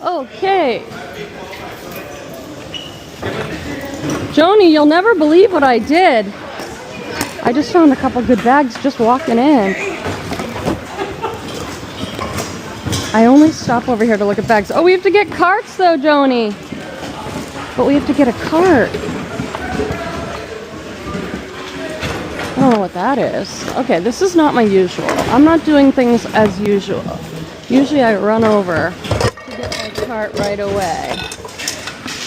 Okay. Joni, you'll never believe what I did. I just found a couple good bags just walking in. I only stop over here to look at bags. Oh, we have to get carts though, Joni. But we have to get a cart. I don't know what that is. Okay, this is not my usual. I'm not doing things as usual. Usually I run over to get my cart right away.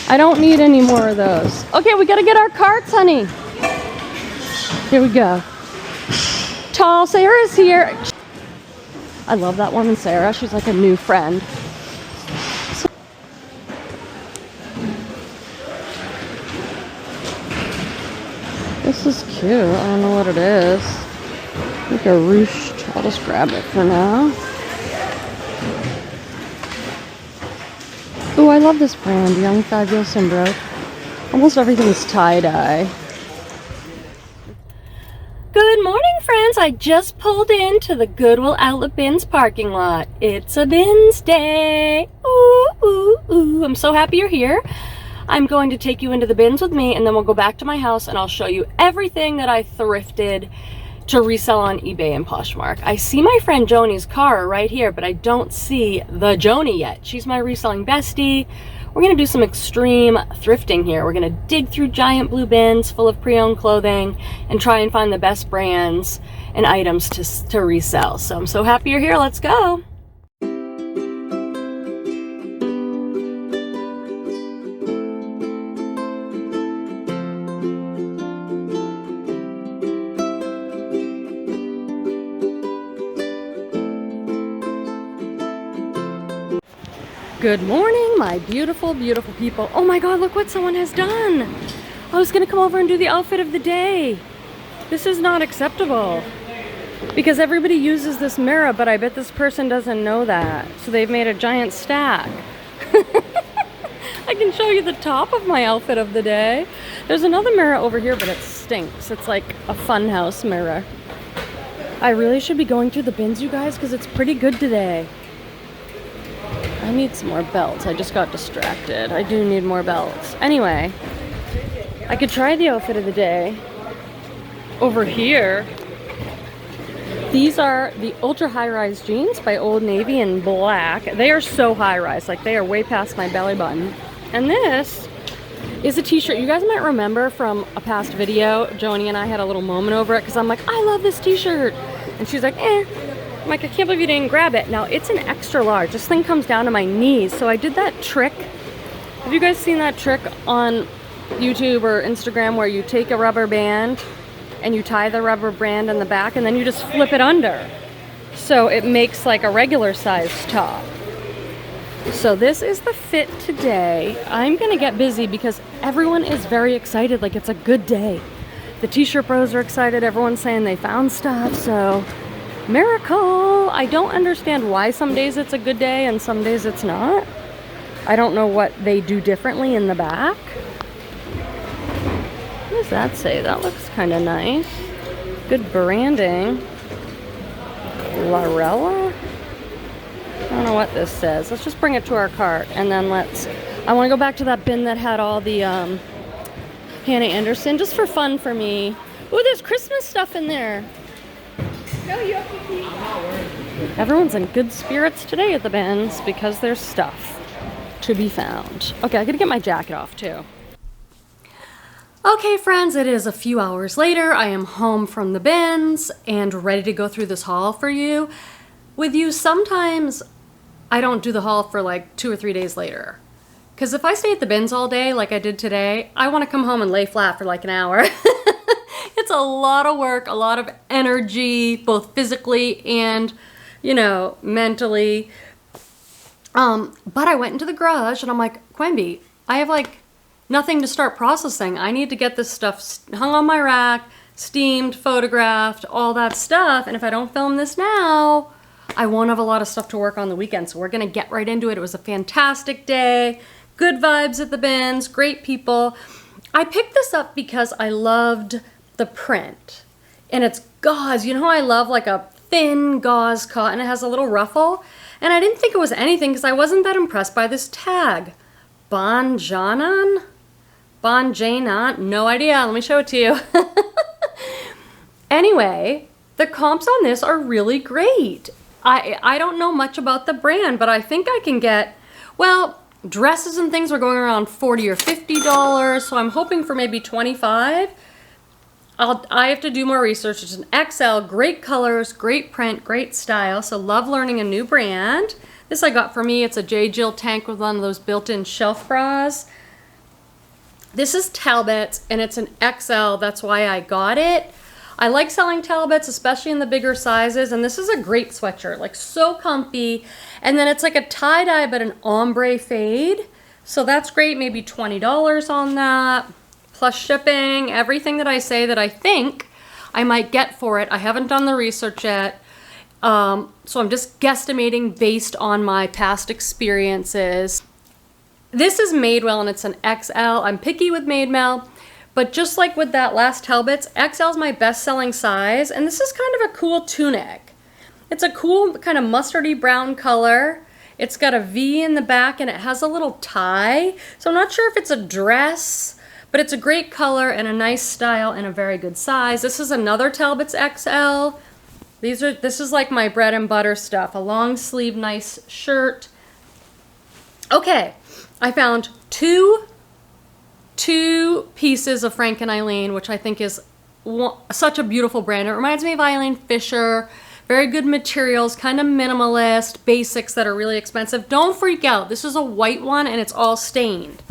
I don't need any more of those. Okay, we gotta get our carts, honey. Here we go. Tall Sarah's here. I love that woman, Sarah. She's like a new friend. This is cute. I don't know what it is. Like a ruched. I'll just grab it for now. Oh, I love this brand, Young Fabulous and Broke. Almost everything's tie-dye. Good morning, friends. I just pulled into the Goodwill Outlet Bins parking lot. It's a bins day. Ooh, ooh, ooh. I'm so happy you're here. I'm going to take you into the bins with me, and then we'll go back to my house and I'll show you everything that I thrifted to resell on eBay and Poshmark. I see my friend Joni's car right here, but I don't see the Joni yet. She's my reselling bestie. We're gonna do some extreme thrifting here. We're gonna dig through giant blue bins full of pre-owned clothing and try and find the best brands and items to resell. So I'm so happy you're here. Let's go. Good morning, my beautiful, beautiful people. Oh my God, look what someone has done. I was gonna come over and do the outfit of the day. This is not acceptable because everybody uses this mirror, but I bet this person doesn't know that. So they've made a giant stack. I can show you the top of my outfit of the day. There's another mirror over here, but it stinks. It's like a funhouse mirror. I really should be going through the bins, you guys, because it's pretty good today. I need some more belts. I just got distracted. I do need more belts. Anyway, I could try the outfit of the day. Over here, these are the ultra high-rise jeans by Old Navy in black. They are so high-rise, like they are way past my belly button. And this is a t-shirt. You guys might remember from a past video, Joni and I had a little moment over it because I'm like, I love this t-shirt. And she's like, eh. I'm like, I can't believe you didn't grab it. Now, it's an extra large. This thing comes down to my knees. So I did that trick. Have you guys seen that trick on YouTube or Instagram where you take a rubber band and you tie the rubber band in the back and then you just flip it under? So it makes like a regular size top. So this is the fit today. I'm gonna get busy because everyone is very excited. Like, it's a good day. The t-shirt bros are excited. Everyone's saying they found stuff. So miracle. I don't understand why some days it's a good day and some days it's not. I don't know what they do differently in the back. What does that say? That looks kind of nice. Good branding. Larella? I don't know what this says. Let's just bring it to our cart and then I want to go back to that bin that had all the Hannah Anderson, just for fun for me. Ooh, there's Christmas stuff in there. No, you have to keep. Everyone's in good spirits today at the bins because there's stuff to be found. Okay, I gotta get my jacket off too. Okay, friends, it is a few hours later. I am home from the bins and ready to go through this haul for you. With you, sometimes I don't do the haul for like 2 or 3 days later. Because if I stay at the bins all day like I did today, I want to come home and lay flat for like an hour. It's a lot of work, a lot of energy, both physically and, you know, mentally. But I went into the garage and I'm like, Quenby, I have like nothing to start processing. I need to get this stuff hung on my rack, steamed, photographed, all that stuff. And if I don't film this now, I won't have a lot of stuff to work on the weekend. So we're gonna get right into it. It was a fantastic day, good vibes at the bins, great people. I picked this up because I loved the print, and it's gauze. You know how I love like a thin gauze cotton? It has a little ruffle, And I didn't think it was anything because I wasn't that impressed by this tag. Bonjanan? Bonjanan? No idea. Let me show it to you. Anyway, the comps on this are really great. I don't know much about the brand, but I think I can get, well, dresses and things are going around $40 or $50, so I'm hoping for maybe $25. I have to do more research. It's an XL, great colors, great print, great style, so love learning a new brand. This I got for me. It's a J. Jill tank with one of those built-in shelf bras. This is Talbot's, and it's an XL. That's why I got it. I like selling Talbots, especially in the bigger sizes, and this is a great sweatshirt, like so comfy. And then it's like a tie-dye, but an ombre fade. So that's great, maybe $20 on that. Plus shipping, everything that I say that I think I might get for it. I haven't done the research yet. So I'm just guesstimating based on my past experiences. This is Madewell and it's an XL. I'm picky with Madewell, but just like with that last Talbot's, XL is my best selling size. And this is kind of a cool tunic. It's a cool kind of mustardy brown color. It's got a V in the back and it has a little tie. So I'm not sure if it's a dress, but it's a great color and a nice style and a very good size. This is another Talbot's XL. This is like my bread and butter stuff. A long sleeve, nice shirt. Okay, I found two pieces of Frank and Eileen, which I think is such a beautiful brand. It reminds me of Eileen Fisher. Very good materials, kind of minimalist, basics that are really expensive. Don't freak out. This is a white one and it's all stained.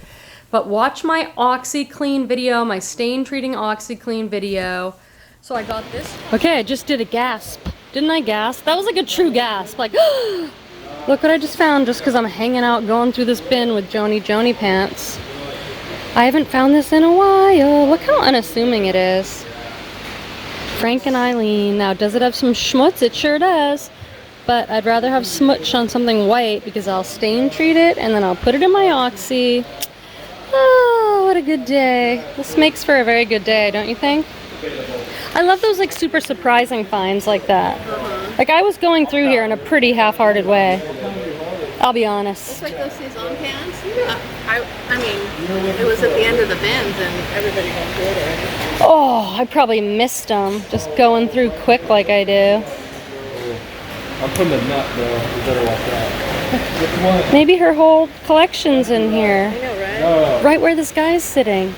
But watch my OxyClean video, my stain treating OxyClean video. So I got this. Okay, I just did a gasp. Didn't I gasp? That was like a true gasp. Like, look what I just found just because I'm hanging out going through this bin with Joni pants. I haven't found this in a while. Look how unassuming it is. Frank and Eileen. Now, does it have some schmutz? It sure does. But I'd rather have smutch on something white because I'll stain treat it and then I'll put it in my Oxy. Oh, what a good day. This makes for a very good day, don't you think? I love those like super surprising finds like that. Like I was going through here in a pretty half-hearted way. I'll be honest. It's like those Saison pants. I mean, it was at the end of the bins and everybody went through it. Oh, I probably missed them. Just going through quick like I do. I'm putting a nut though. You better watch out. Maybe her whole collection's in here. I know, right? Oh. Right where this guy's sitting.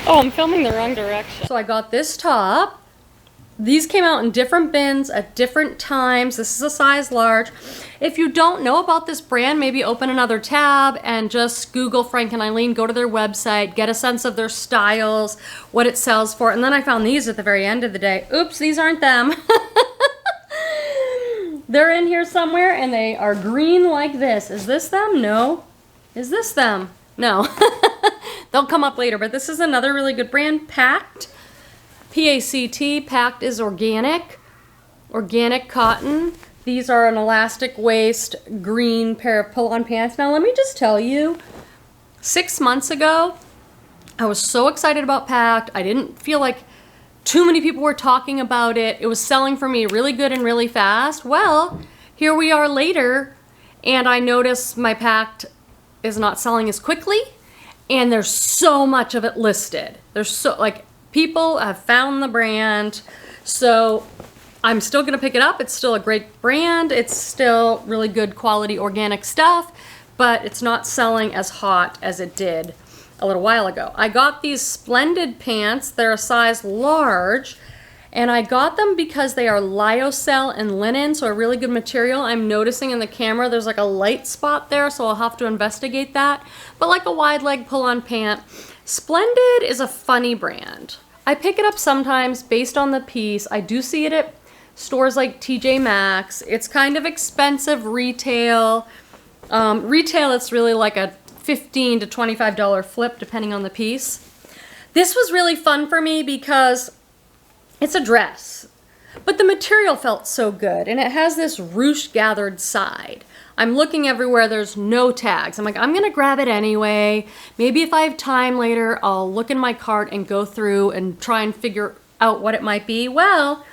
Oh, I'm filming the wrong direction. So I got this top. These came out in different bins at different times. This is a size large. If you don't know about this brand, maybe open another tab and just Google Frank and Eileen, go to their website, get a sense of their styles, what it sells for. And then I found these at the very end of the day. Oops, these aren't them. They're in here somewhere and they are green like this. Is this them? No. Is this them? No. They'll come up later, but this is another really good brand, Pact. P-A-C-T. Pact is organic cotton. These are an elastic waist, green pair of pull-on pants. Now let me just tell you, 6 months ago, I was so excited about Pact. I didn't feel like too many people were talking about it. It was selling for me really good and really fast. Well, here we are later, and I notice my Pact is not selling as quickly, and there's so much of it listed. There's so, like, people have found the brand, so I'm still gonna pick it up. It's still a great brand. It's still really good quality organic stuff, but it's not selling as hot as it did a little while ago. I got these splendid pants. They're a size large, and I got them because they are lyocell and linen, so a really good material. I'm noticing in the camera there's like a light spot there, so I'll have to investigate that. But like a wide leg pull-on pant. Splendid is a funny brand. I pick it up sometimes based on the piece. I do see it at stores like TJ Maxx. It's kind of expensive retail. Retail, it's really like a $15 to $25 flip depending on the piece. This was really fun for me because it's a dress, but the material felt so good and it has this ruche gathered side. I'm looking everywhere, there's no tags. I'm like, I'm gonna grab it anyway. Maybe if I have time later, I'll look in my cart and go through and try and figure out what it might be. Well,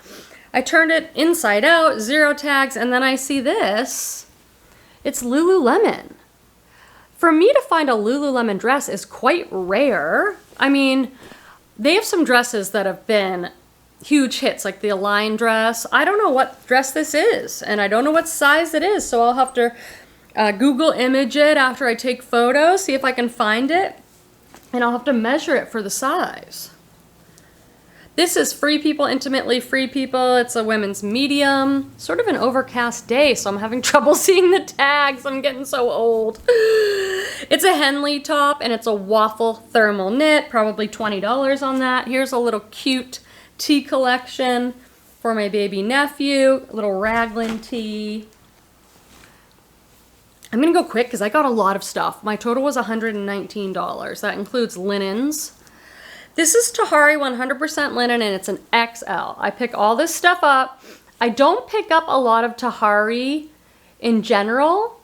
I turned it inside out, 0 tags, and then I see this. It's Lululemon. For me to find a Lululemon dress is quite rare. I mean, they have some dresses that have been huge hits, like the Align dress. I don't know what dress this is, and I don't know what size it is, so I'll have to Google image it after I take photos, see if I can find it, and I'll have to measure it for the size. This is Free People, Intimately Free People. It's a women's medium. Sort of an overcast day, so I'm having trouble seeing the tags. I'm getting so old. It's a Henley top, and it's a waffle thermal knit. Probably $20 on that. Here's a little cute tea collection for my baby nephew. A little raglan tee. I'm going to go quick because I got a lot of stuff. My total was $119. That includes linens. This is Tahari 100% linen, and it's an XL. I pick all this stuff up. I don't pick up a lot of Tahari in general.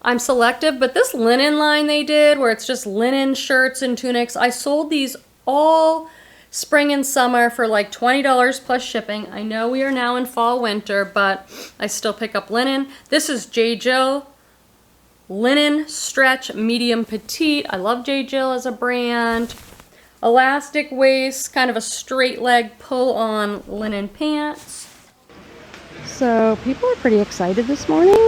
I'm selective, but this linen line they did, where it's just linen shirts and tunics, I sold these all spring and summer for like $20 plus shipping. I know we are now in fall, winter, but I still pick up linen. This is J. Jill linen stretch medium petite. I love J. Jill as a brand. Elastic waist, kind of a straight leg pull on linen pants. So people are pretty excited this morning.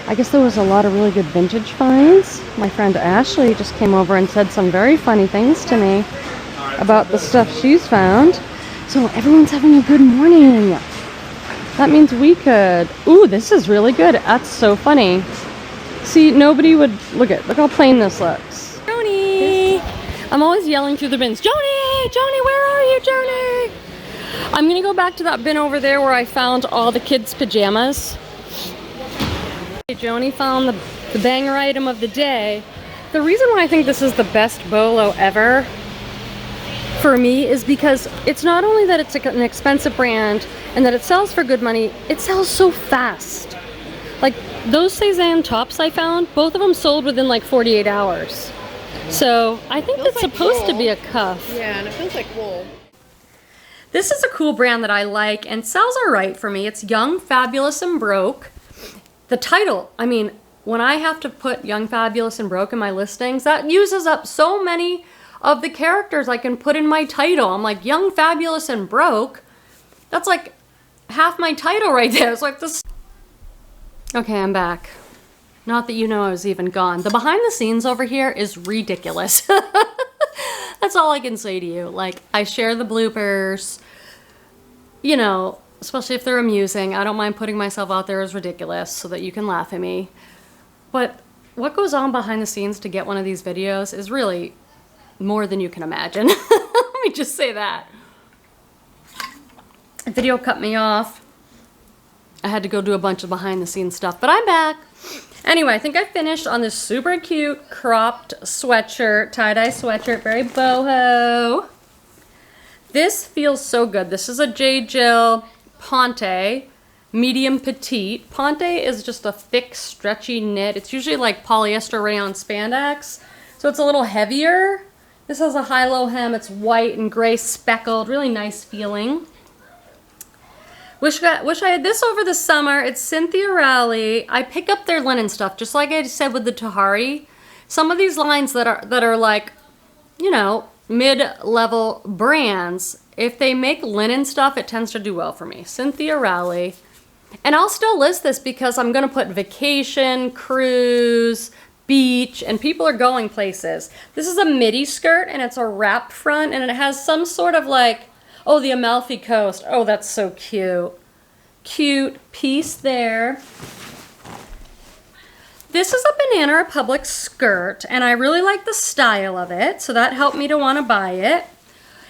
I guess there was a lot of really good vintage finds. My friend Ashley just came over and said some very funny things to me about the stuff she's found. So everyone's having a good morning. That means we could. Ooh, this is really good. That's so funny. See, nobody would look how plain this looks. Joni! I'm always yelling through the bins, Joni! Joni, where are you, Joni? I'm gonna go back to that bin over there where I found all the kids' pajamas. Joni found the banger item of the day. The reason why I think this is the best bolo ever for me is because it's not only that it's an expensive brand and that it sells for good money, it sells so fast. Like those Cezanne tops I found, both of them sold within like 48 hours. So I think it's like supposed to be a cuff. Yeah, and it feels like wool. This is a cool brand that I like and sells alright for me. It's Young, Fabulous, and Broke. The title, I mean, when I have to put Young, Fabulous, and Broke in my listings, that uses up so many of the characters I can put in my title. I'm like, Young, Fabulous, and Broke. That's like half my title right there. It's like this. Okay, I'm back. Not that you know I was even gone. The behind the scenes over here is ridiculous. That's all I can say to you. Like, I share the bloopers, you know, especially if they're amusing. I don't mind putting myself out there as ridiculous so that you can laugh at me. But what goes on behind the scenes to get one of these videos is really more than you can imagine. Let me just say that. The video cut me off. I had to go do a bunch of behind the scenes stuff, but I'm back. Anyway, I think I finished on this super cute cropped sweatshirt, tie-dye sweatshirt, very boho. This feels so good. This is a J. Jill Ponte, medium petite. Ponte is just a thick, stretchy knit. It's usually like polyester rayon spandex, so it's a little heavier. This has a high-low hem. It's white and gray speckled, really nice feeling. Wish I had this over the summer. It's Cynthia Rowley. I pick up their linen stuff, just like I said with the Tahari. Some of these lines that are like, you know, mid-level brands, if they make linen stuff, it tends to do well for me. Cynthia Rowley. And I'll still list this because I'm going to put vacation, cruise, beach, and people are going places. This is a midi skirt, and it's a wrap front, and it has some sort of like, oh, the Amalfi Coast. Oh, that's so cute. Cute piece there. This is a Banana Republic skirt, and I really like the style of it, so that helped me to want to buy it.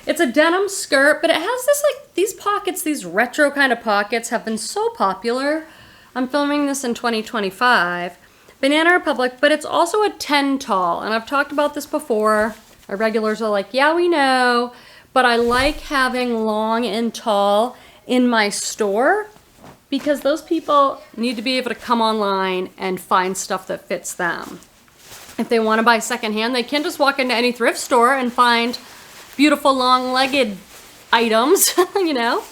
It's a denim skirt, but it has this, like, these pockets, these retro kind of pockets have been so popular. I'm filming this in 2025. Banana Republic, but it's also a 10 tall, and I've talked about this before. Our regulars are like, yeah, we know. But I like having long and tall in my store because those people need to be able to come online and find stuff that fits them. If they want to buy secondhand, they can just walk into any thrift store and find beautiful long-legged items, you know.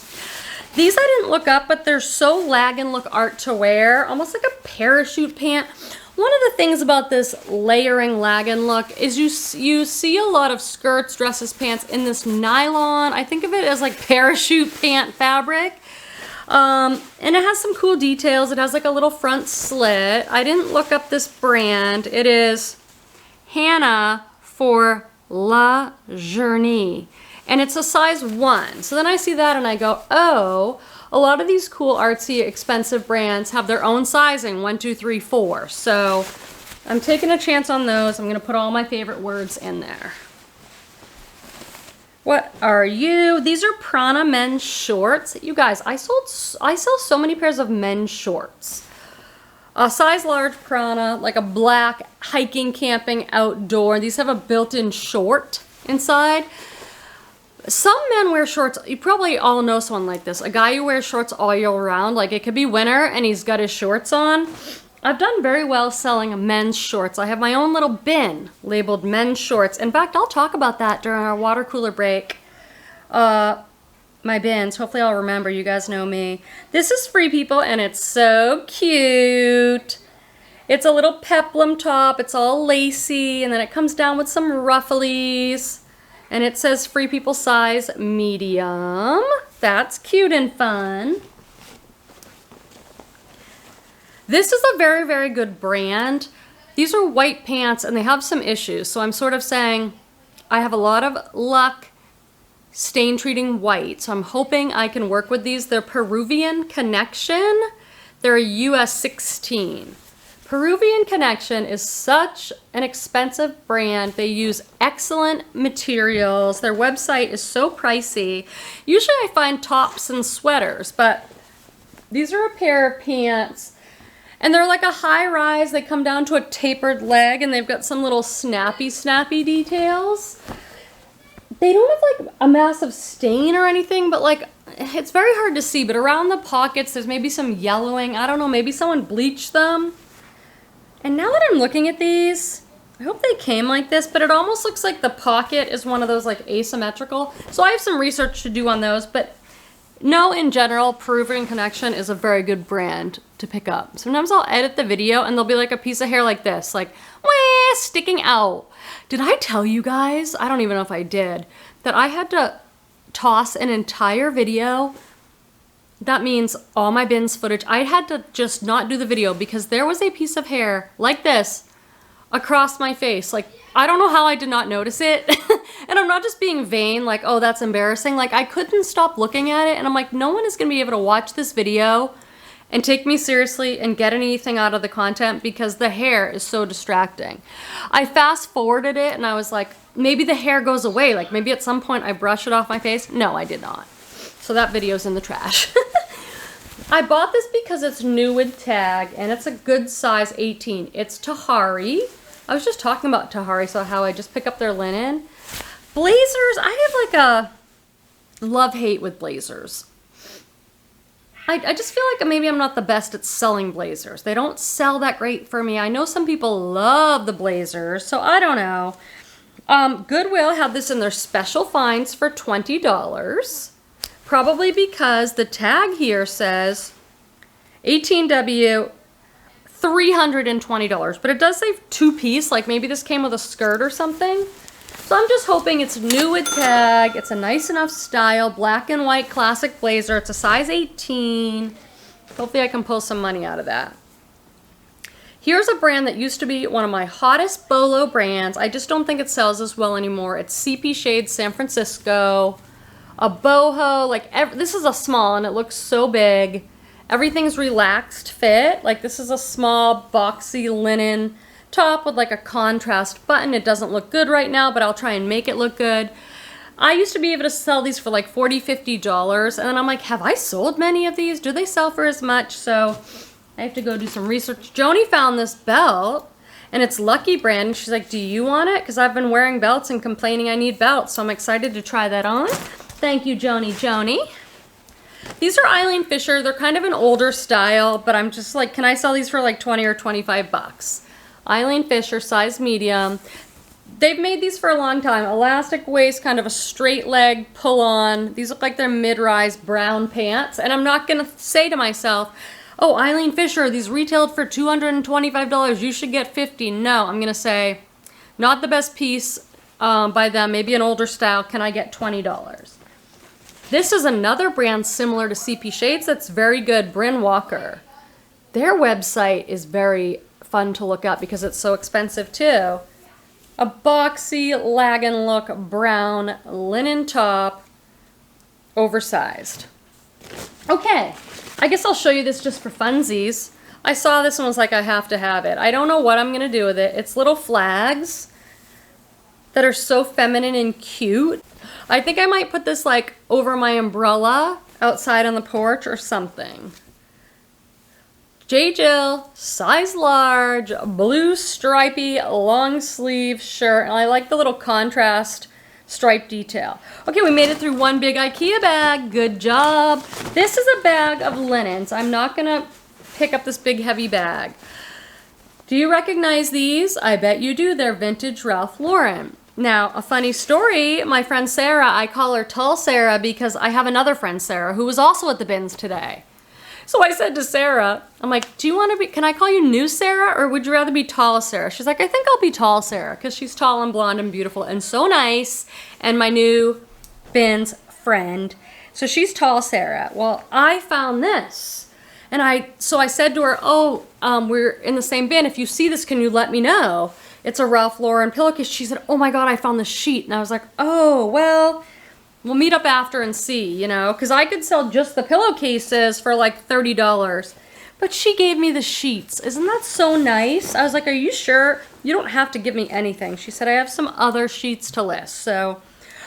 These I didn't look up, but they're so lag and look art to wear, almost like a parachute pant. One of the things about this layering lag and look is you see a lot of skirts, dresses, pants in this nylon. I think of it as like parachute pant fabric. And it has some cool details. It has like a little front slit. I didn't look up this brand. It is Hannah for La Journée. And it's a size 1. So then I see that and I go, oh, a lot of these cool, artsy, expensive brands have their own sizing, 1, 2, 3, 4. So I'm taking a chance on those. I'm gonna put all my favorite words in there. What are you? These are Prana men's shorts. You guys, I sell so many pairs of men's shorts. A size large Prana, like a black hiking, camping, outdoor. These have a built-in short inside. Some men wear shorts. You probably all know someone like this. A guy who wears shorts all year round. Like it could be winter and he's got his shorts on. I've done very well selling men's shorts. I have my own little bin labeled men's shorts. In fact, I'll talk about that during our water cooler break. My bins. Hopefully I'll remember. You guys know me. This is Free People and it's so cute. It's a little peplum top. It's all lacy and then it comes down with some rufflies. And it says Free People size medium. That's cute and fun. This is a very, very good brand. These are white pants and they have some issues. So I'm sort of saying I have a lot of luck stain treating white. So I'm hoping I can work with these. They're Peruvian Connection. They're a US 16. Peruvian Connection is such an expensive brand. They use excellent materials. Their website is so pricey. Usually I find tops and sweaters, but these are a pair of pants and they're like a high rise. They come down to a tapered leg and they've got some little snappy details. They don't have like a massive stain or anything, but like it's very hard to see, but around the pockets there's maybe some yellowing. I don't know, maybe someone bleached them. And now that I'm looking at these, I hope they came like this, but it almost looks like the pocket is one of those like asymmetrical. So I have some research to do on those, but no, in general, Peruvian Connection is a very good brand to pick up. Sometimes I'll edit the video and there'll be like a piece of hair like this, like, wah, sticking out. Did I tell you guys, I don't even know if I did, that I had to toss an entire video? That means all my bins footage. I had to just not do the video because there was a piece of hair like this across my face. Like, I don't know how I did not notice it. And I'm not just being vain, like, oh, that's embarrassing. Like, I couldn't stop looking at it. And I'm like, no one is going to be able to watch this video and take me seriously and get anything out of the content because the hair is so distracting. I fast forwarded it and I was like, maybe the hair goes away. Like, maybe at some point I brush it off my face. No, I did not. So that video's in the trash. I bought this because it's new with tag and it's a good size 18. It's Tahari. I was just talking about Tahari, so how I just pick up their linen. Blazers, I have like a love-hate with blazers. I just feel like maybe I'm not the best at selling blazers. They don't sell that great for me. I know some people love the blazers, so I don't know. Goodwill had this in their special finds for $20. Probably because the tag here says 18W, $320, but it does say 2-piece, like maybe this came with a skirt or something. So I'm just hoping it's new with tag. It's a nice enough style, black and white classic blazer. It's a size 18. Hopefully I can pull some money out of that. Here's a brand that used to be one of my hottest bolo brands. I just don't think it sells as well anymore. It's CP Shades San Francisco. A boho, like this is a small and it looks so big. Everything's relaxed fit. Like this is a small boxy linen top with like a contrast button. It doesn't look good right now, but I'll try and make it look good. I used to be able to sell these for like $40, $50 and then I'm like, have I sold many of these? Do they sell for as much? So I have to go do some research. Joni found this belt and it's Lucky brand. And she's like, do you want it? Because I've been wearing belts and complaining I need belts. So I'm excited to try that on. Thank you, Joni. These are Eileen Fisher. They're kind of an older style, but I'm just like, can I sell these for like 20 or 25 bucks? Eileen Fisher, size medium. They've made these for a long time. Elastic waist, kind of a straight leg pull on. These look like they're mid-rise brown pants. And I'm not gonna say to myself, oh, Eileen Fisher, these retailed for $225, you should get 50. No, I'm gonna say, not the best piece by them, maybe an older style, can I get $20? This is another brand similar to CP Shades that's very good, Bryn Walker. Their website is very fun to look up because it's so expensive too. A boxy lagging look brown linen top, oversized. Okay, I guess I'll show you this just for funsies. I saw this and was like, I have to have it. I don't know what I'm gonna do with it. It's little flags that are so feminine and cute. I think I might put this like over my umbrella outside on the porch or something. Jill, size large, blue stripy long sleeve shirt. And I like the little contrast stripe detail. Okay, we made it through one big IKEA bag. Good job. This is a bag of linens. I'm not gonna pick up this big heavy bag. Do you recognize these? I bet you do. They're vintage Ralph Lauren. Now, a funny story, my friend Sarah, I call her Tall Sarah because I have another friend, Sarah, who was also at the bins today. So I said to Sarah, I'm like, do you want to be, can I call you New Sarah or would you rather be Tall Sarah? She's like, I think I'll be Tall Sarah because she's tall and blonde and beautiful and so nice and my new BINS friend. So she's Tall Sarah. Well, I found this and so I said to her, oh, we're in the same bin. If you see this, can you let me know? It's a Ralph Lauren pillowcase. She said, oh my God, I found the sheet. And I was like, oh, well, we'll meet up after and see, you know, because I could sell just the pillowcases for like $30. But she gave me the sheets. Isn't that so nice? I was like, are you sure? You don't have to give me anything. She said, I have some other sheets to list. So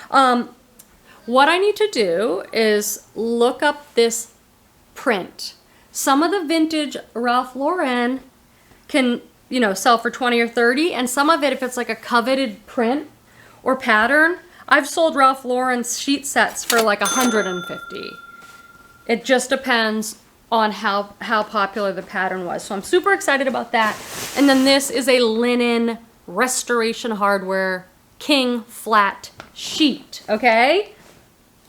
what I need to do is look up this print. Some of the vintage Ralph Lauren can, you know, sell for 20 or 30. And some of it, if it's like a coveted print or pattern, I've sold Ralph Lauren's sheet sets for like 150. It just depends on how popular the pattern was. So I'm super excited about that. And then this is a linen Restoration Hardware King flat sheet, okay?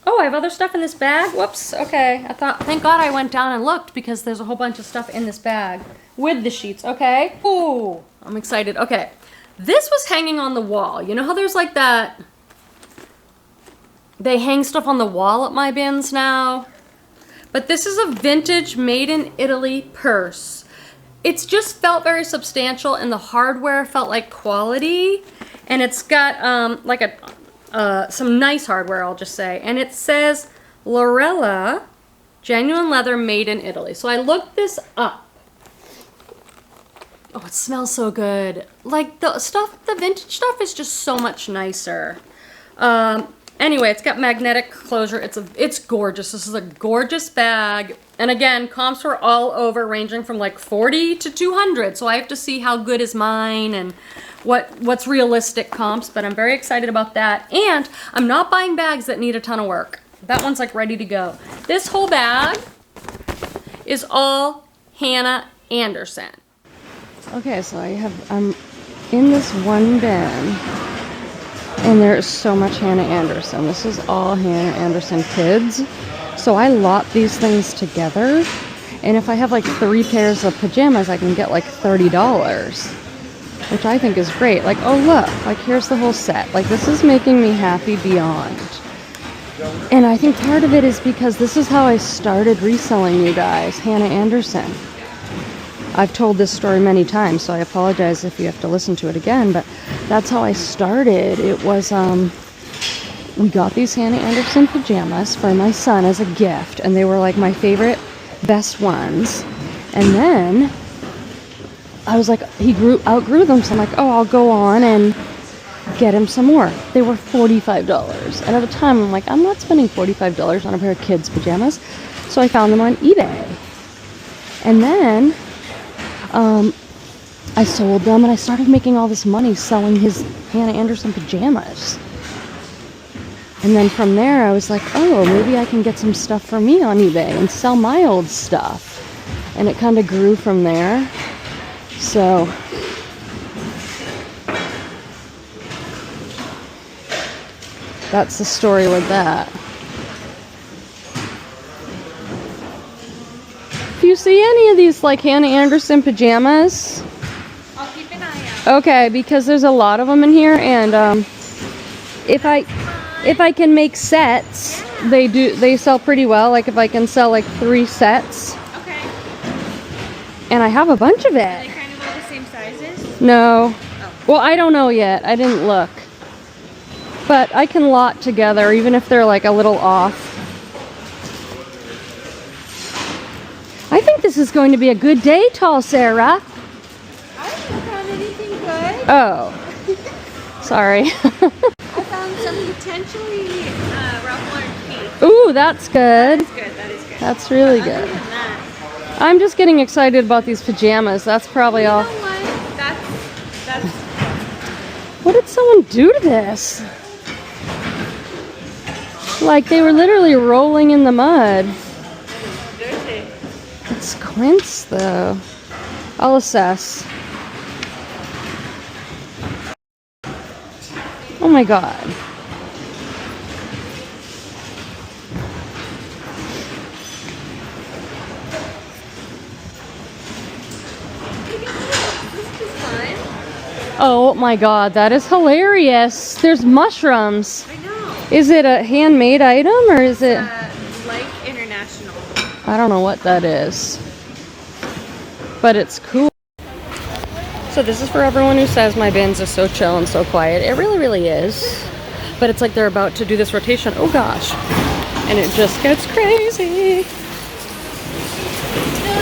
Oh, I have other stuff in this bag. Whoops, okay. Thank God I went down and looked because there's a whole bunch of stuff in this bag with the sheets, okay? Ooh, I'm excited. Okay, this was hanging on the wall. You know how there's like that, they hang stuff on the wall at my bins now? But this is a vintage made in Italy purse. It's just felt very substantial and the hardware felt like quality. And it's got like some nice hardware, I'll just say. And it says Lorella, genuine leather made in Italy. So I looked this up. Oh, it smells so good. Like the vintage stuff is just so much nicer. Anyway, it's got magnetic closure. It's gorgeous. This is a gorgeous bag. And again, comps were all over, ranging from like 40 to 200. So I have to see how good is mine and what's realistic comps. But I'm very excited about that. And I'm not buying bags that need a ton of work. That one's like ready to go. This whole bag is all Hannah Anderson. Okay, so I'm in this one bin. And there is so much Hannah Anderson. This is all Hannah Anderson kids. So I lot these things together. And if I have like 3 pairs of pajamas, I can get like $30. Which I think is great. Like, oh look, like here's the whole set. Like this is making me happy beyond. And I think part of it is because this is how I started reselling, you guys. Hannah Anderson. I've told this story many times, so I apologize if you have to listen to it again, but that's how I started. It was, we got these Hannah Anderson pajamas for my son as a gift, and they were like my favorite, best ones. And then I was like, he outgrew them, so I'm like, oh, I'll go on and get him some more. They were $45. And at the time, I'm like, I'm not spending $45 on a pair of kids' pajamas. So I found them on eBay. And then I sold them and I started making all this money selling his Hannah Anderson pajamas. And then from there I was like, oh, maybe I can get some stuff for me on eBay and sell my old stuff. And it kind of grew from there. So that's the story with that. If you see any of these like Hannah Anderson pajamas, I'll keep an eye out. okay, because there's a lot of them in here, and if I can make sets, they sell pretty well. Like if I can sell like 3 sets. Okay. And I have a bunch of Are it. they kind of all the same sizes? No. Well, I don't know yet. I didn't look. But I can lot together even if they're like a little off. I think this is going to be a good day, Tall Sarah. I haven't found anything good. Oh. Sorry. I found some potentially Ralph Lauren pink. Ooh, that's good. That's good. That is good. That's really But other good. than that, I'm just getting excited about these pajamas. That's probably all. you know what? That's What did someone do to this? Like they were literally rolling in the mud. dirty. It's quince though. I'll assess. Oh my god. This is fun. Oh my god, that is hilarious. There's mushrooms. I know. Is it a handmade item or is it? Like International. I don't know what that is. But it's cool. So this is for everyone who says my bins are so chill and so quiet. It really, really is. But it's like they're about to do this rotation. Oh gosh. And it just gets crazy.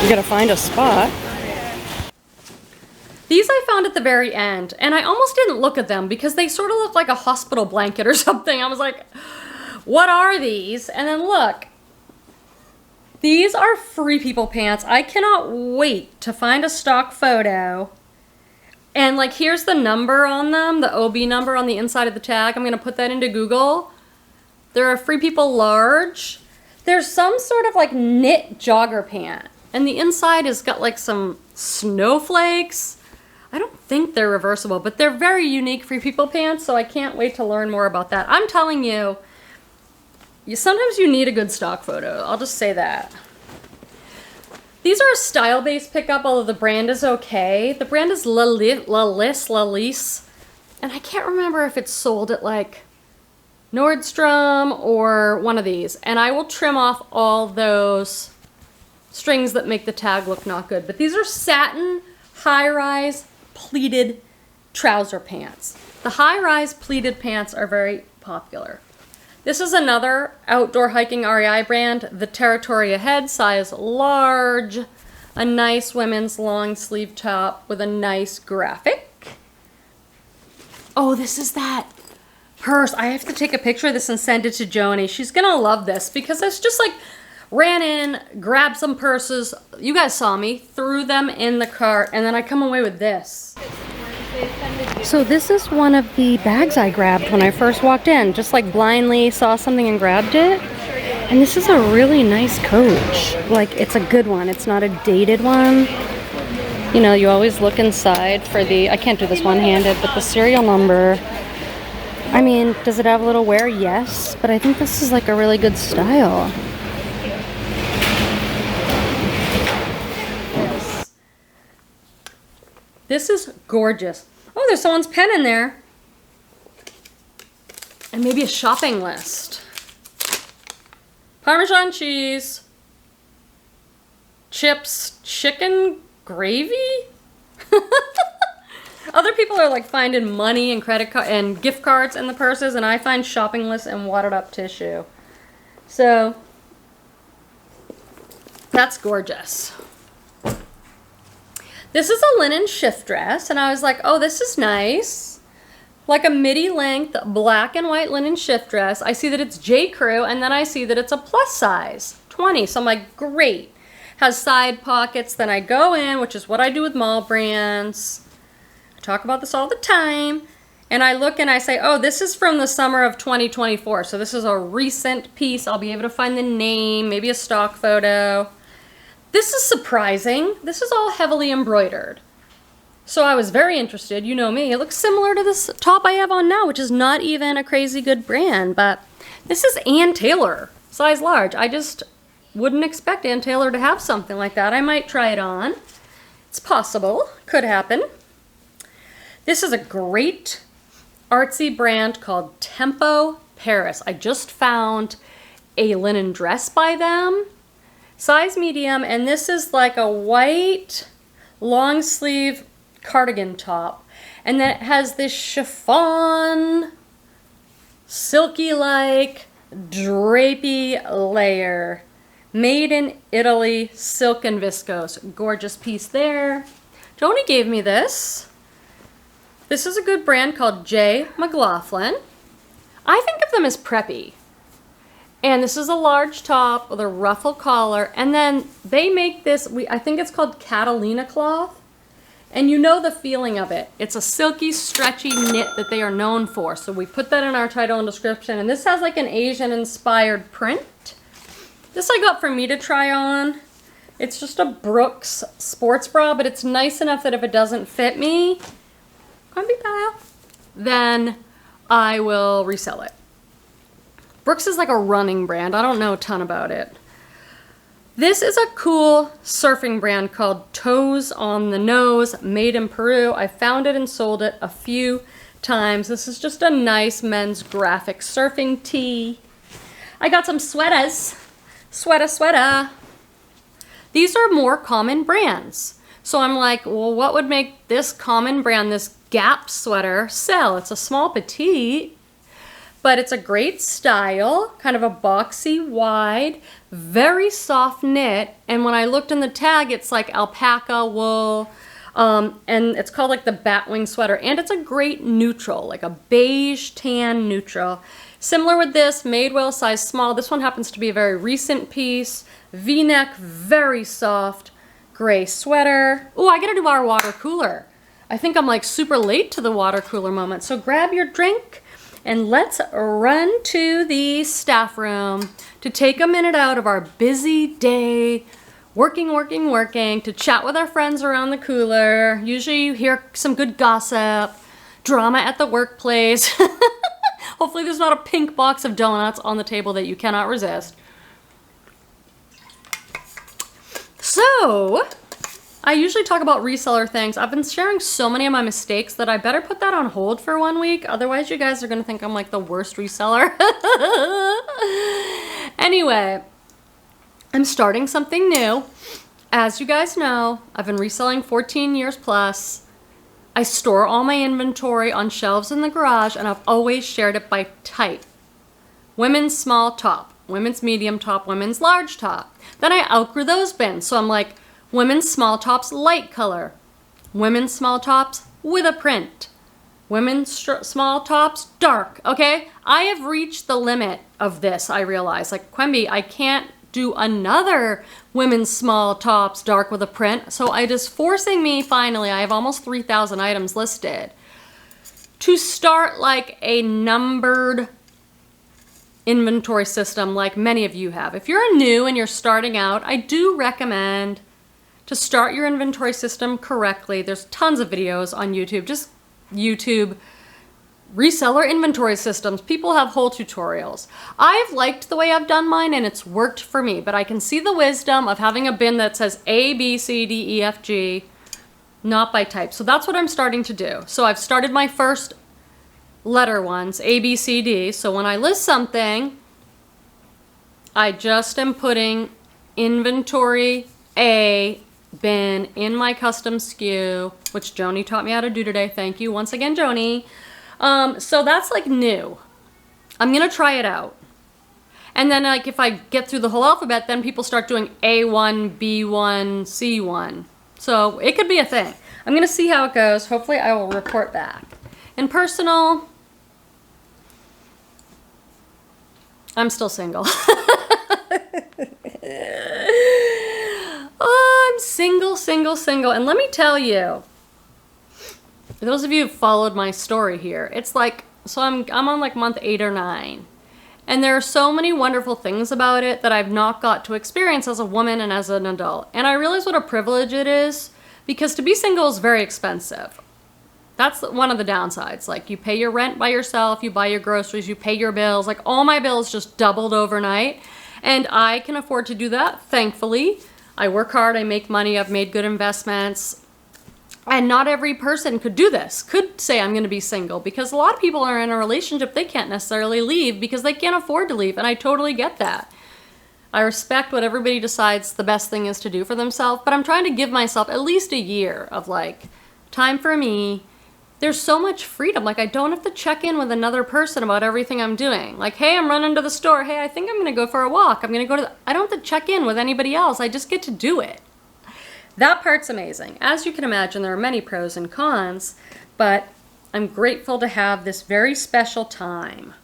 You gotta find a spot. These I found at the very end, and I almost didn't look at them because they sort of look like a hospital blanket or something. I was like, what are these? And then look. These are Free People pants. I cannot wait to find a stock photo. And like, here's the number on them, the OB number on the inside of the tag. I'm gonna put that into Google. They're a Free People large. There's some sort of like knit jogger pant. And the inside has got like some snowflakes. I don't think they're reversible, but they're very unique Free People pants, so I can't wait to learn more about that. I'm telling you, sometimes you need a good stock photo. I'll just say that. These are a style-based pickup, although the brand is okay. The brand is Lalisse, and I can't remember if it's sold at like Nordstrom or one of these. And I will trim off all those strings that make the tag look not good. But these are satin, high-rise, pleated trouser pants. The high-rise pleated pants are very popular. This is another outdoor hiking REI brand, the Territory Ahead, size large. A nice women's long sleeve top with a nice graphic. Oh, this is that purse. I have to take a picture of this and send it to Joni. She's gonna love this because it's just like, ran in, grabbed some purses. You guys saw me, threw them in the cart, and then I come away with this. So this is one of the bags I grabbed when I first walked in. Just like blindly saw something and grabbed it. And this is a really nice coach. Like, it's a good one. It's not a dated one. You know, you always look inside for the, I can't do this one-handed, but the serial number. I mean, does it have a little wear? Yes. But I think this is like a really good style. This is gorgeous. Oh, there's someone's pen in there. And maybe a shopping list. Parmesan cheese. Chips, chicken gravy? Other people are like finding money and credit card and gift cards in the purses, and I find shopping lists and wadded up tissue. So that's gorgeous. This is a linen shift dress, and I was like, oh, this is nice. Like a midi length black and white linen shift dress. I see that it's J. Crew, and then I see that it's a plus size, 20. So I'm like, great. Has side pockets. Then I go in, which is what I do with mall brands. I talk about this all the time. And I look and I say, oh, this is from the summer of 2024. So this is a recent piece. I'll be able to find the name, maybe a stock photo. This is surprising. This is all heavily embroidered. So I was very interested. You know me. It looks similar to this top I have on now, which is not even a crazy good brand, but this is Ann Taylor, size large. I just wouldn't expect Ann Taylor to have something like that. I might try it on. It's possible. Could happen. This is a great artsy brand called Tempo Paris. I just found a linen dress by them, size medium, and this is like a white long sleeve cardigan top, and then it has this chiffon, silky like drapey layer, made in Italy, silk and viscose. Gorgeous piece there. Joni gave me this. This is a good brand called J. McLaughlin. I think of them as preppy. And this is a large top with a ruffle collar, and then they make this, I think it's called Catalina cloth. And you know the feeling of it. It's a silky, stretchy knit that they are known for. So we put that in our title and description. And this has like an Asian-inspired print. This I got for me to try on. It's just a Brooks sports bra, but it's nice enough that if it doesn't fit me, Quenby pile, then I will resell it. Brooks is like a running brand. I don't know a ton about it. This is a cool surfing brand called Toes on the Nose, made in Peru. I found it and sold it a few times. This is just a nice men's graphic surfing tee. I got some sweaters. Sweater. These are more common brands. So I'm like, well, what would make this common brand, this Gap sweater, sell? It's a small petite, but it's a great style, kind of a boxy wide, very soft knit. And when I looked in the tag, it's like alpaca wool, and it's called like the Batwing sweater. And it's a great neutral, like a beige tan neutral. Similar with this, Madewell size small. This one happens to be a very recent piece. V-neck, very soft, gray sweater. Oh, I gotta do our water cooler. I think I'm like super late to the water cooler moment. So grab your drink and let's run to the staff room to take a minute out of our busy day, working, to chat with our friends around the cooler. Usually you hear some good gossip, drama at the workplace. Hopefully there's not a pink box of donuts on the table that you cannot resist. So, I usually talk about reseller things. I've been sharing so many of my mistakes that I better put that on hold for 1 week. Otherwise, you guys are going to think I'm like the worst reseller. Anyway, I'm starting something new. As you guys know, I've been reselling 14 years plus. I store all my inventory on shelves in the garage, and I've always shared it by type. Women's small top, women's medium top, women's large top. Then I outgrew those bins, so I'm like, women's small tops light color, women's small tops with a print, women's small tops dark. Okay, I have reached the limit of this. I realize, like, Quenby, I can't do another women's small tops dark with a print, so it is forcing me finally, I have almost 3,000 items listed, to start like a numbered inventory system like many of you have. If you're new and you're starting out, I do recommend to start your inventory system correctly. There's tons of videos on YouTube, just YouTube reseller inventory systems. People have whole tutorials. I've liked the way I've done mine and it's worked for me, but I can see the wisdom of having a bin that says A, B, C, D, E, F, G, not by type. So that's what I'm starting to do. So I've started my first letter ones, A, B, C, D. So when I list something, I just am putting inventory A bin in my custom SKU, which Joni taught me how to do today. Thank you once again, Joni. So that's like new. I'm gonna try it out. And then like if I get through the whole alphabet, then people start doing A1, B1, C1. So it could be a thing. I'm gonna see how it goes. Hopefully I will report back. In personal, I'm still single. Oh, I'm single. And let me tell you, for those of you who've followed my story here, it's like, so I'm on like month 8 or 9. And there are so many wonderful things about it that I've not got to experience as a woman and as an adult. And I realize what a privilege it is because to be single is very expensive. That's one of the downsides. Like, you pay your rent by yourself, you buy your groceries, you pay your bills. Like, all my bills just doubled overnight. And I can afford to do that, thankfully. I work hard, I make money, I've made good investments. And not every person could do this, could say I'm gonna be single, because a lot of people are in a relationship they can't necessarily leave because they can't afford to leave, and I totally get that. I respect what everybody decides the best thing is to do for themselves, but I'm trying to give myself at least a year of like, time for me. There's so much freedom. Like, I don't have to check in with another person about everything I'm doing. Like, hey, I'm running to the store. Hey, I think I'm gonna go for a walk. I'm gonna go to I don't have to check in with anybody else. I just get to do it. That part's amazing. As you can imagine, there are many pros and cons, but I'm grateful to have this very special time.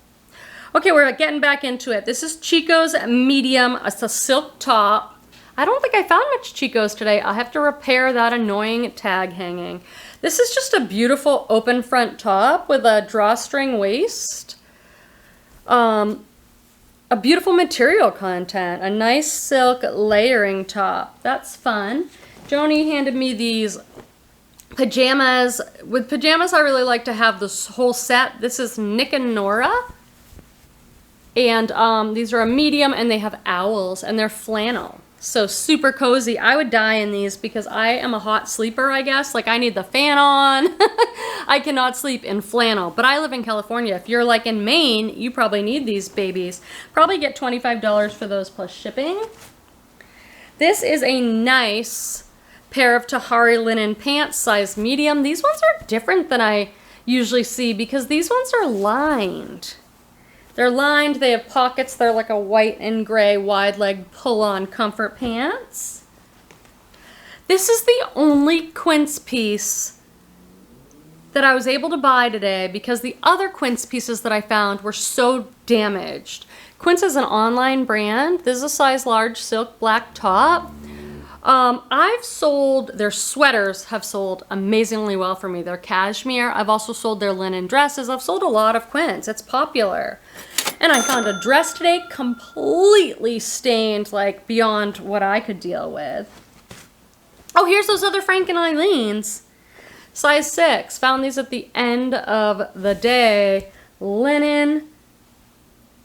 Okay, we're getting back into it. This is Chico's medium. It's a silk top. I don't think I found much Chico's today. I'll have to repair that annoying tag hanging. This is just a beautiful open front top with a drawstring waist. A beautiful material content. A nice silk layering top. That's fun. Joni handed me these pajamas. With pajamas, I really like to have this whole set. This is Nick and Nora. And these are a medium, and they have owls, and they're flannel. So super cozy. I would die in these because I am a hot sleeper, I guess. Like, I need the fan on. I cannot sleep in flannel. But I live in California. If you're like in Maine, you probably need these babies. Probably get $25 for those plus shipping. This is a nice pair of Tahari linen pants, size medium. These ones are different than I usually see because these ones are lined. They're lined, they have pockets, they're like a white and gray wide leg pull-on comfort pants. This is the only quince piece that I was able to buy today because the other quince pieces that I found were so damaged. Quince is an online brand. This is a size large silk black top. I've sold, their sweaters have sold amazingly well for me. They're cashmere. I've also sold their linen dresses. I've sold a lot of quince. It's popular. And I found a dress today completely stained, like beyond what I could deal with. Oh, here's those other Frank and Eileen's. Size 6. Found these at the end of the day. Linen,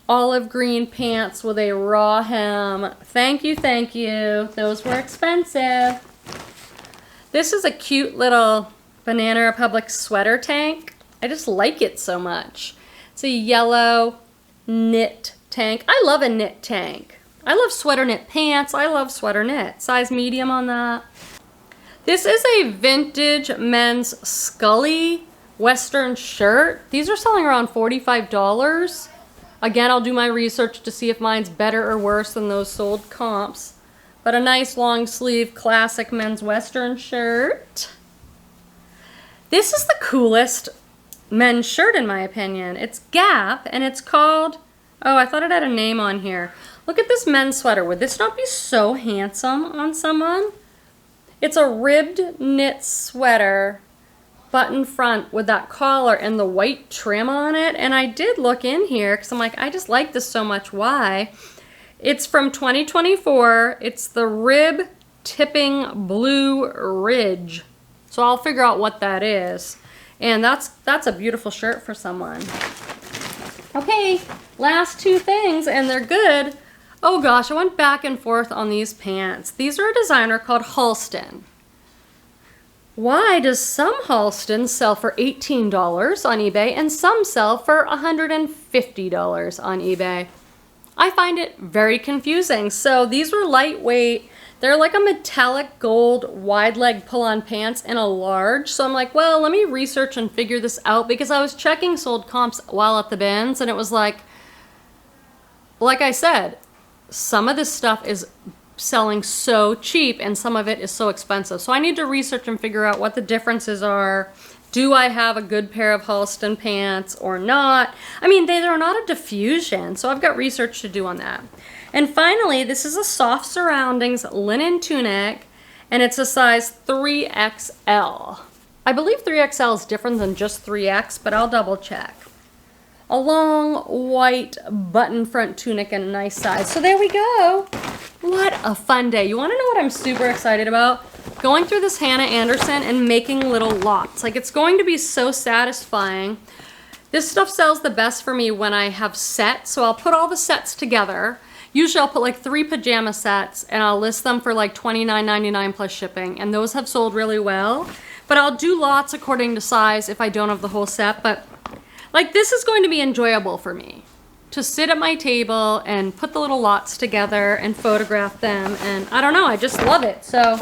olive green pants with a raw hem. Thank you, thank you. Those were expensive. This is a cute little Banana Republic sweater tank. I just like it so much. It's a yellow knit tank. I love a knit tank. I love sweater knit pants. I love sweater knit. Size medium on that. This is a vintage men's Scully Western shirt. These are selling around $45. Again, I'll do my research to see if mine's better or worse than those sold comps. But a nice long sleeve classic men's Western shirt. This is the coolest men's shirt in my opinion. It's Gap and it's called, oh, I thought it had a name on here. Look at this men's sweater. Would this not be so handsome on someone? It's a ribbed knit sweater, button front with that collar and the white trim on it. And I did look in here because I'm like, I just like this so much. Why? It's from 2024. It's the Rib Tipping Blue Ridge. So I'll figure out what that is. And that's a beautiful shirt for someone. Okay, last two things, and they're good. Oh gosh, I went back and forth on these pants. These are a designer called Halston. Why does some Halston sell for $18 on eBay and some sell for $150 on eBay? I find it very confusing. So these were lightweight. They're like a metallic gold wide leg pull-on pants in a large. So I'm like, well, let me research and figure this out because I was checking sold comps while at the bins and it was like I said, some of this stuff is selling so cheap and some of it is so expensive. So I need to research and figure out what the differences are. Do I have a good pair of Halston pants or not? I mean, they're not a diffusion, so I've got research to do on that. And finally, this is a soft surroundings linen tunic, and it's a size 3XL. I believe 3XL is different than just 3X, but I'll double check. A long white button front tunic and a nice size. So there we go. What a fun day. You want to know what I'm super excited about? going through this Hannah Anderson and making little lots. Like, it's going to be so satisfying. This stuff sells the best for me when I have sets, so I'll put all the sets together. Usually I'll put like 3 pajama sets and I'll list them for like $29.99 plus shipping, and those have sold really well. But I'll do lots according to size if I don't have the whole set. But like, this is going to be enjoyable for me, to sit at my table and put the little lots together and photograph them, and I don't know, I just love it. So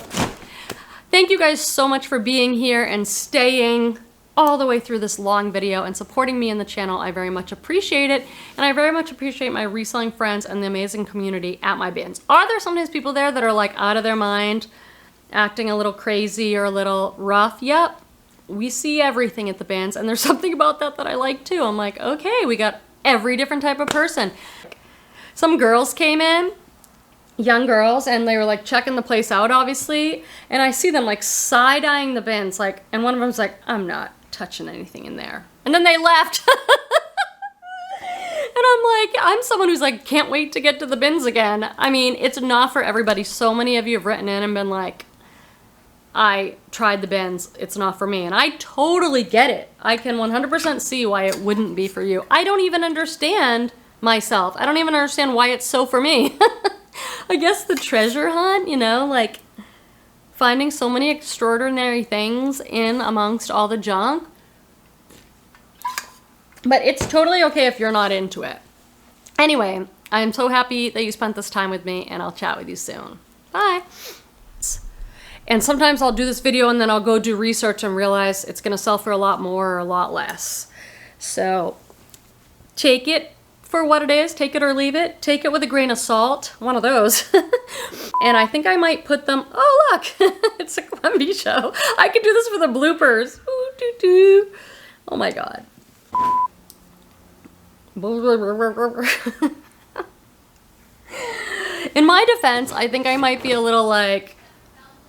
thank you guys so much for being here and staying all the way through this long video and supporting me in the channel. I very much appreciate it, and I very much appreciate my reselling friends and the amazing community at my bins. Are there sometimes people there that are like out of their mind, acting a little crazy or a little rough? Yep, we see everything at the bins, and there's something about that that I like too. I'm like, okay, we got every different type of person. Some girls came in, young girls, and they were like checking the place out, obviously, and I see them like side-eyeing the bins, like, and one of them's like, I'm not touching anything in there, and then they left. And I'm like, I'm someone who's like, can't wait to get to the bins again. I mean, it's not for everybody. So many of you have written in and been like, I tried the bins, it's not for me. And I totally get it. I can 100% see why it wouldn't be for you. I don't even understand myself. I don't even understand why it's so for me. I guess the treasure hunt, you know, like finding so many extraordinary things in amongst all the junk. But it's totally okay if you're not into it. Anyway, I'm so happy that you spent this time with me, and I'll chat with you soon. Bye. And sometimes I'll do this video and then I'll go do research and realize it's gonna sell for a lot more or a lot less. So take it for what it is, take it or leave it, take it with a grain of salt, one of those. And I think I might put them, oh look, it's a Quenby show. I could do this for the bloopers. Ooh, doo, doo. Oh my God. In my defense, I think I might be a little like,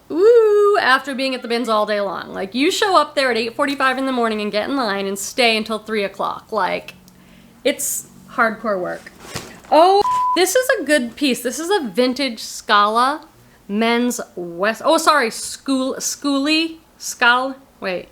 ooh, after being at the bins all day long. Like, you show up there at 8:45 in the morning and get in line and stay until 3 o'clock. Like, it's hardcore work. Oh, this is a good piece. This is a vintage Scala men's West. Oh, sorry, Schoolie? Wait.